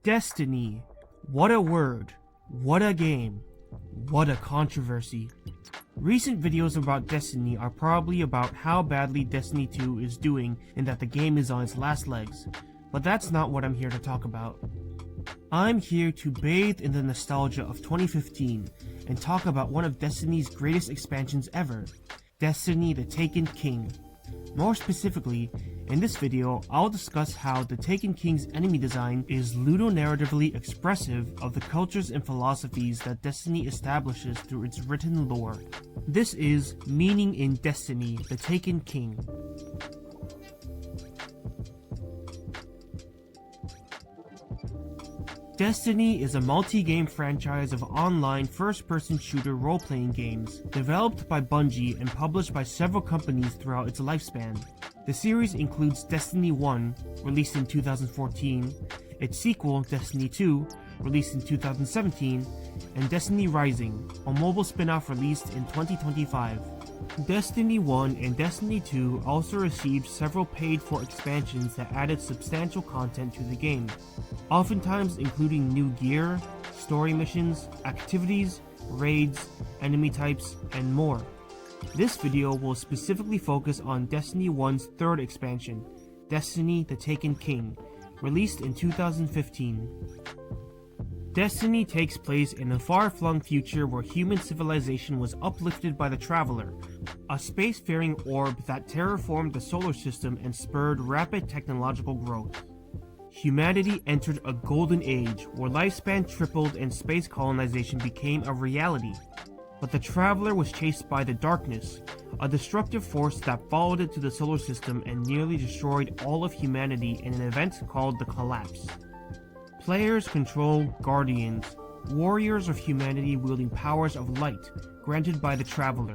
Destiny. What a word. What a game. What a controversy. Recent videos about Destiny are probably about how badly Destiny 2 is doing and that the game is on its last legs, but that's not what I'm here to talk about. I'm here to bathe in the nostalgia of 2015 and talk about one of Destiny's greatest expansions ever, Destiny the Taken King. More specifically, in this video, I'll discuss how the Taken King's enemy design is ludonarratively expressive of the cultures and philosophies that Destiny establishes through its written lore. This is Meaning in Destiny the Taken King. Destiny is a multi-game franchise of online first-person shooter role-playing games, developed by Bungie and published by several companies throughout its lifespan. The series includes Destiny 1, released in 2014, its sequel, Destiny 2, released in 2017, and Destiny Rising, a mobile spin-off released in 2025. Destiny 1 and Destiny 2 also received several paid-for expansions that added substantial content to the game, oftentimes including new gear, story missions, activities, raids, enemy types, and more. This video will specifically focus on Destiny 1's third expansion, Destiny the Taken King, released in 2015. Destiny takes place in a far-flung future where human civilization was uplifted by the Traveler, a spacefaring orb that terraformed the solar system and spurred rapid technological growth. Humanity entered a golden age where lifespan tripled and space colonization became a reality. But the Traveler was chased by the Darkness, a destructive force that followed it to the solar system and nearly destroyed all of humanity in an event called the Collapse. Players control Guardians, warriors of humanity wielding powers of light granted by the Traveler.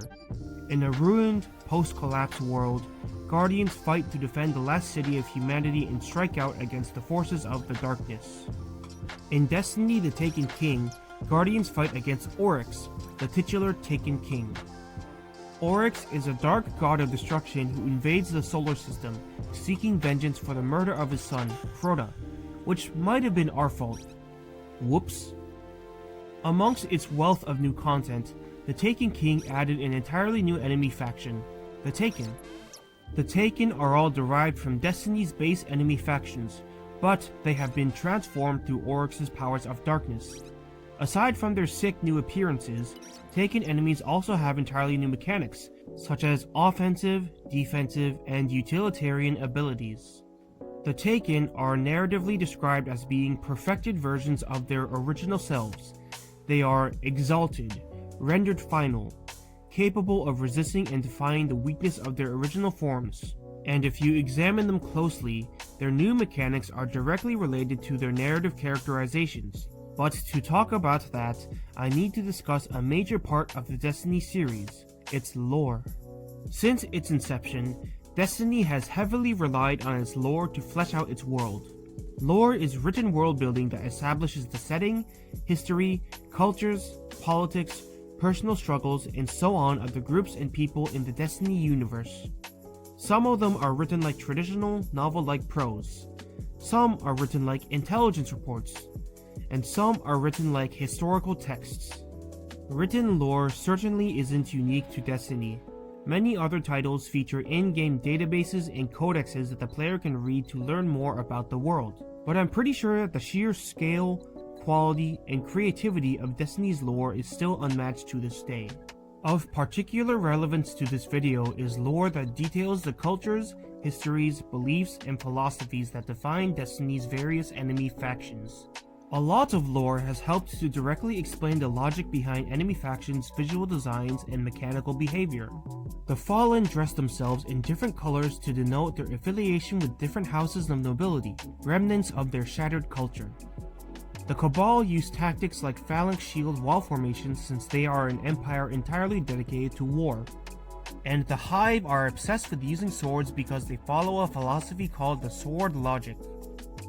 In a ruined, post-collapse world, Guardians fight to defend the last city of humanity and strike out against the forces of the Darkness. In Destiny the Taken King, Guardians fight against Oryx, the titular Taken King. Oryx is a dark god of destruction who invades the solar system, seeking vengeance for the murder of his son, Crota, which might have been our fault. Whoops. Amongst its wealth of new content, the Taken King added an entirely new enemy faction, the Taken. The Taken are all derived from Destiny's base enemy factions, but they have been transformed through Oryx's powers of darkness. Aside from their sick new appearances, Taken enemies also have entirely new mechanics, such as offensive, defensive, and utilitarian abilities. The Taken are narratively described as being perfected versions of their original selves. They are exalted, rendered final, capable of resisting and defying the weakness of their original forms. And if you examine them closely, their new mechanics are directly related to their narrative characterizations. But to talk about that, I need to discuss a major part of the Destiny series, its lore. Since its inception, Destiny has heavily relied on its lore to flesh out its world. Lore is written world building that establishes the setting, history, cultures, politics, personal struggles, and so on of the groups and people in the Destiny universe. Some of them are written like traditional novel-like prose. Some are written like intelligence reports. And some are written like historical texts. Written lore certainly isn't unique to Destiny. Many other titles feature in-game databases and codexes that the player can read to learn more about the world. But I'm pretty sure that the sheer scale, quality, and creativity of Destiny's lore is still unmatched to this day. Of particular relevance to this video is lore that details the cultures, histories, beliefs, and philosophies that define Destiny's various enemy factions. A lot of lore has helped to directly explain the logic behind enemy factions' visual designs and mechanical behavior. The Fallen dress themselves in different colors to denote their affiliation with different houses of nobility, remnants of their shattered culture. The Cabal use tactics like phalanx shield wall formations since they are an empire entirely dedicated to war. And the Hive are obsessed with using swords because they follow a philosophy called the Sword Logic.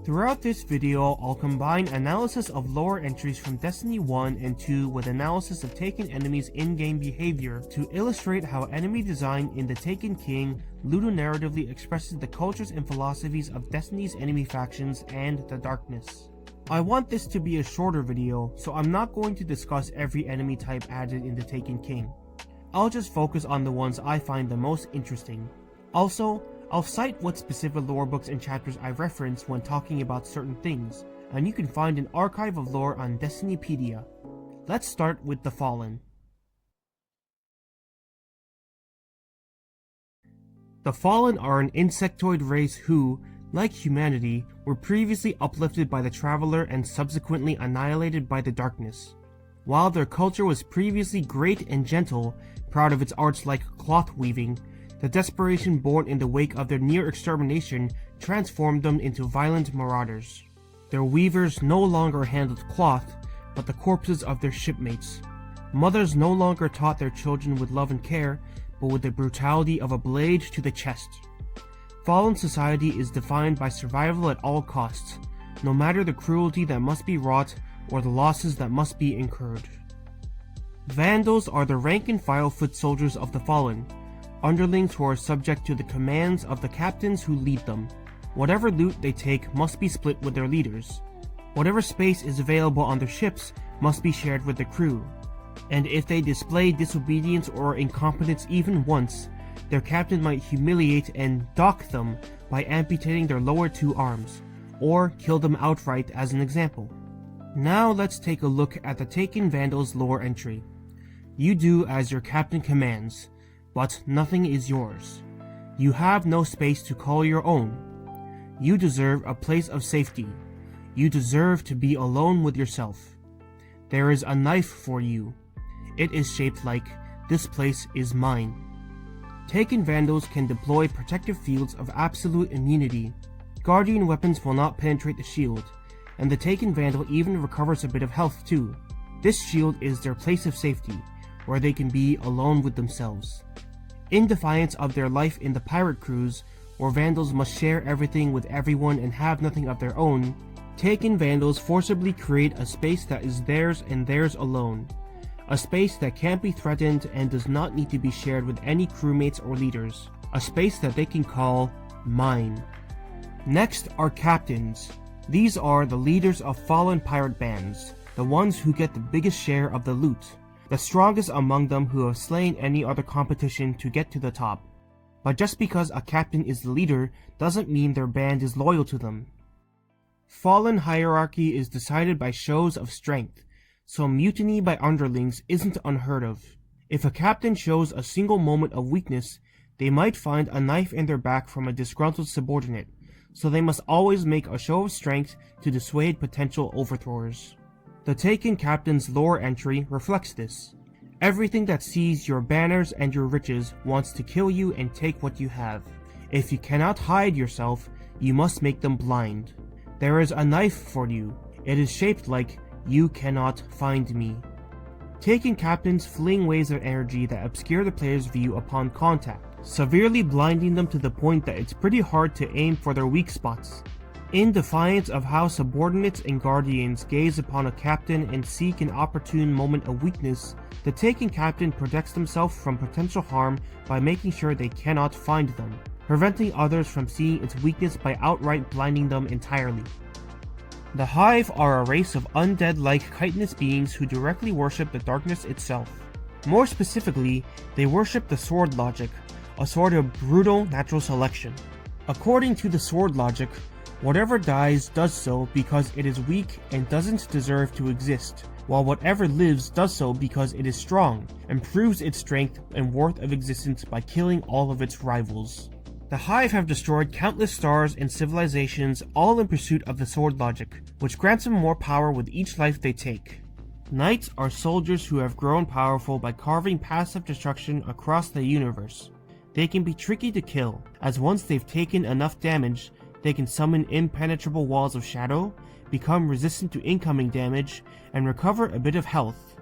Throughout this video, I'll combine analysis of lore entries from Destiny 1 and 2 with analysis of Taken enemies' in-game behavior to illustrate how enemy design in the Taken King ludonarratively expresses the cultures and philosophies of Destiny's enemy factions and the Darkness. I want this to be a shorter video, so I'm not going to discuss every enemy type added in the Taken King. I'll just focus on the ones I find the most interesting. Also, I'll cite what specific lore books and chapters I reference when talking about certain things, and you can find an archive of lore on Destinypedia. Let's start with the Fallen. The Fallen are an insectoid race who, like humanity, were previously uplifted by the Traveler and subsequently annihilated by the Darkness. While their culture was previously great and gentle, proud of its arts like cloth weaving, the desperation born in the wake of their near extermination transformed them into violent marauders. Their weavers no longer handled cloth, but the corpses of their shipmates. Mothers no longer taught their children with love and care, but with the brutality of a blade to the chest. Fallen society is defined by survival at all costs, no matter the cruelty that must be wrought or the losses that must be incurred. Vandals are the rank-and-file foot soldiers of the Fallen, underlings who are subject to the commands of the captains who lead them. Whatever loot they take must be split with their leaders. Whatever space is available on their ships must be shared with the crew. And if they display disobedience or incompetence even once, their captain might humiliate and dock them by amputating their lower two arms, or kill them outright as an example. Now let's take a look at the Taken Vandals lore entry. You do as your captain commands, but nothing is yours. You have no space to call your own. You deserve a place of safety. You deserve to be alone with yourself. There is a knife for you. It is shaped like, this place is mine. Taken Vandals can deploy protective fields of absolute immunity. Guardian weapons will not penetrate the shield, and the Taken Vandal even recovers a bit of health too. This shield is their place of safety, where they can be alone with themselves. In defiance of their life in the pirate crews, where Vandals must share everything with everyone and have nothing of their own, Taken Vandals forcibly create a space that is theirs and theirs alone. A space that can't be threatened and does not need to be shared with any crewmates or leaders. A space that they can call mine. Next are captains. These are the leaders of fallen pirate bands, the ones who get the biggest share of the loot, the strongest among them who have slain any other competition to get to the top. But just because a captain is the leader doesn't mean their band is loyal to them. Fallen hierarchy is decided by shows of strength, so mutiny by underlings isn't unheard of. If a captain shows a single moment of weakness, they might find a knife in their back from a disgruntled subordinate, so they must always make a show of strength to dissuade potential overthrowers. The Taken Captain's lore entry reflects this. Everything that sees your banners and your riches wants to kill you and take what you have. If you cannot hide yourself, you must make them blind. There is a knife for you. It is shaped like, you cannot find me. Taken captains fling waves of energy that obscure the player's view upon contact, severely blinding them to the point that it's pretty hard to aim for their weak spots. In defiance of how subordinates and guardians gaze upon a captain and seek an opportune moment of weakness, the Taken captain protects themselves from potential harm by making sure they cannot find them, preventing others from seeing its weakness by outright blinding them entirely. The Hive are a race of undead-like chitinous beings who directly worship the darkness itself. More specifically, they worship the sword logic, a sort of brutal natural selection. According to the sword logic, whatever dies does so because it is weak and doesn't deserve to exist, while whatever lives does so because it is strong and proves its strength and worth of existence by killing all of its rivals. The Hive have destroyed countless stars and civilizations, all in pursuit of the sword logic, which grants them more power with each life they take. Knights are soldiers who have grown powerful by carving passive destruction across the universe. They can be tricky to kill, as once they've taken enough damage, they can summon impenetrable walls of shadow, become resistant to incoming damage, and recover a bit of health.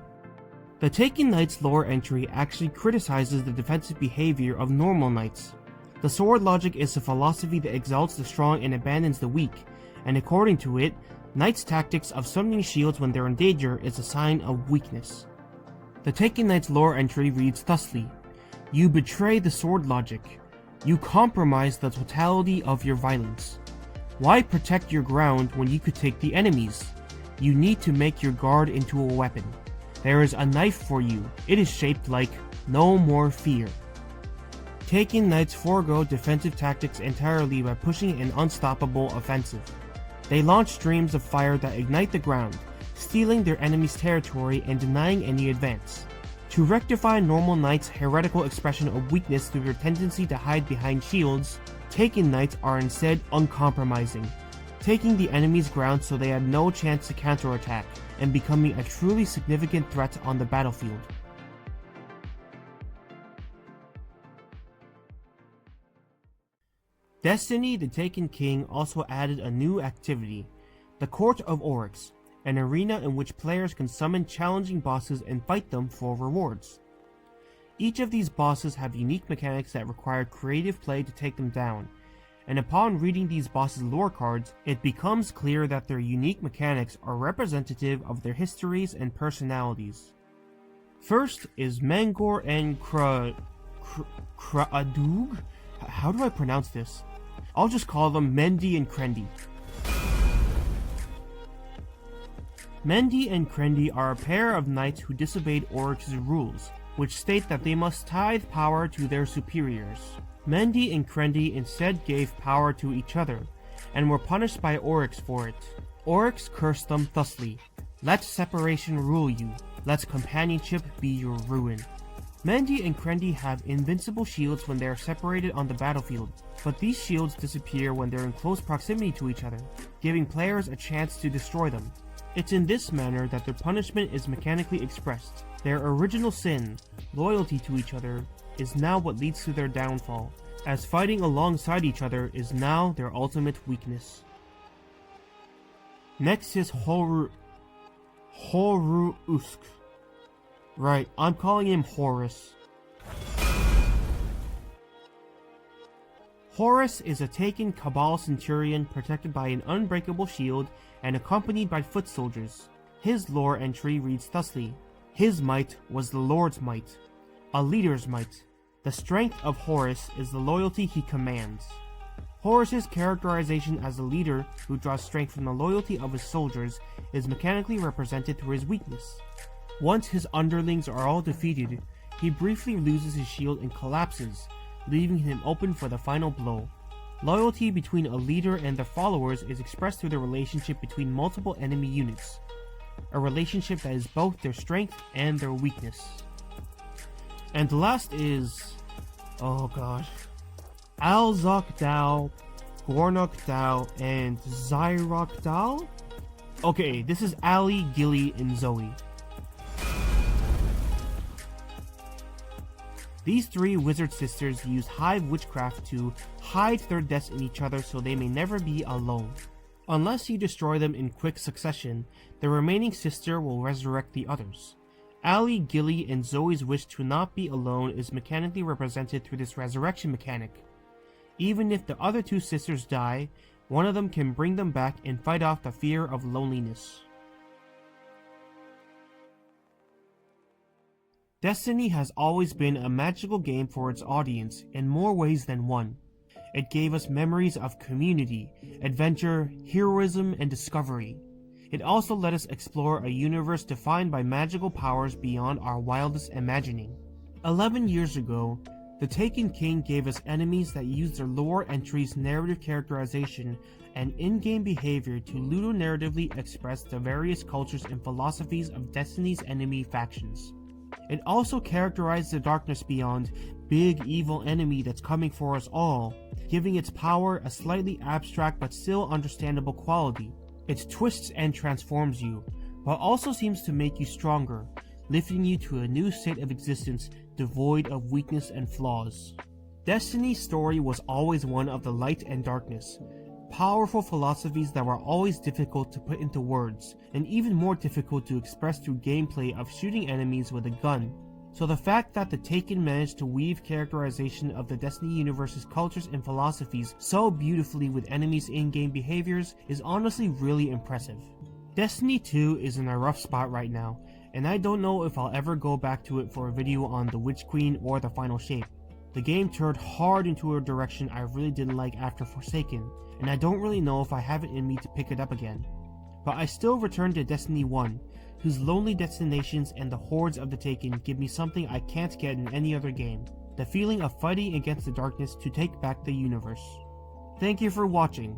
The Taken Knights lore entry actually criticizes the defensive behavior of normal knights. The sword logic is a philosophy that exalts the strong and abandons the weak, and according to it, knights' tactics of summoning shields when they're in danger is a sign of weakness. The Taken Knights lore entry reads thusly: you betray the sword logic. You compromise the totality of your violence. Why protect your ground when you could take the enemy's? You need to make your guard into a weapon. There is a knife for you. It is shaped like no more fear. Taken Knights forego defensive tactics entirely by pushing an unstoppable offensive. They launch streams of fire that ignite the ground, stealing their enemy's territory and denying any advance. To rectify normal Knights' heretical expression of weakness through their tendency to hide behind shields, Taken Knights are instead uncompromising, taking the enemy's ground so they had no chance to counterattack, and becoming a truly significant threat on the battlefield. Destiny: The Taken King also added a new activity, the Court of Oryx, an arena in which players can summon challenging bosses and fight them for rewards. Each of these bosses have unique mechanics that require creative play to take them down, and upon reading these bosses' lore cards, it becomes clear that their unique mechanics are representative of their histories and personalities. First is Mangor and Kraadug? How do I pronounce this? I'll just call them Mendy and Krendy. Mendy and Krendy are a pair of knights who disobeyed Oryx's rules, which state that they must tithe power to their superiors. Mendy and Krendy instead gave power to each other, and were punished by Oryx for it. Oryx cursed them thusly: "Let separation rule you, let companionship be your ruin." Mendy and Krendy have invincible shields when they are separated on the battlefield, but these shields disappear when they're in close proximity to each other, giving players a chance to destroy them. It's in this manner that their punishment is mechanically expressed. Their original sin, loyalty to each other, is now what leads to their downfall, as fighting alongside each other is now their ultimate weakness. Next is Horuusk. Right, I'm calling him Horus. Horus is a taken Cabal Centurion protected by an unbreakable shield and accompanied by foot soldiers. His lore entry reads thusly: "His might was the Lord's might, a leader's might. The strength of Horus is the loyalty he commands." Horus's characterization as a leader who draws strength from the loyalty of his soldiers is mechanically represented through his weakness. Once his underlings are all defeated, he briefly loses his shield and collapses, leaving him open for the final blow. Loyalty between a leader and their followers is expressed through the relationship between multiple enemy units, a relationship that is both their strength and their weakness. And the last is... oh god. Alzok Dao, Gornok Dao, and Zyrok Dao? Okay, this is Ali, Gilly, and Zoe. These three wizard sisters use hive witchcraft to hide their deaths in each other so they may never be alone. Unless you destroy them in quick succession, the remaining sister will resurrect the others. Ali, Gilly, and Zoe's wish to not be alone is mechanically represented through this resurrection mechanic. Even if the other two sisters die, one of them can bring them back and fight off the fear of loneliness. Destiny has always been a magical game for its audience in more ways than one. It gave us memories of community, adventure, heroism, and discovery. It also let us explore a universe defined by magical powers beyond our wildest imagining. 11 years ago, The Taken King gave us enemies that used their lore entries' narrative characterization and in-game behavior to ludonarratively express the various cultures and philosophies of Destiny's enemy factions. It also characterized the darkness beyond, big evil enemy that's coming for us all, giving its power a slightly abstract but still understandable quality. It twists and transforms you, but also seems to make you stronger, lifting you to a new state of existence devoid of weakness and flaws. Destiny's story was always one of the light and darkness, powerful philosophies that were always difficult to put into words, and even more difficult to express through gameplay of shooting enemies with a gun. So the fact that The Taken managed to weave characterization of the Destiny universe's cultures and philosophies so beautifully with enemies' in-game behaviors is honestly really impressive. Destiny 2 is in a rough spot right now, and I don't know if I'll ever go back to it for a video on the Witch Queen or the final shape. The game turned hard into a direction I really didn't like after Forsaken, and I don't really know if I have it in me to pick it up again. But I still return to Destiny 1, whose lonely destinations and the hordes of the Taken give me something I can't get in any other game, the feeling of fighting against the darkness to take back the universe. Thank you for watching.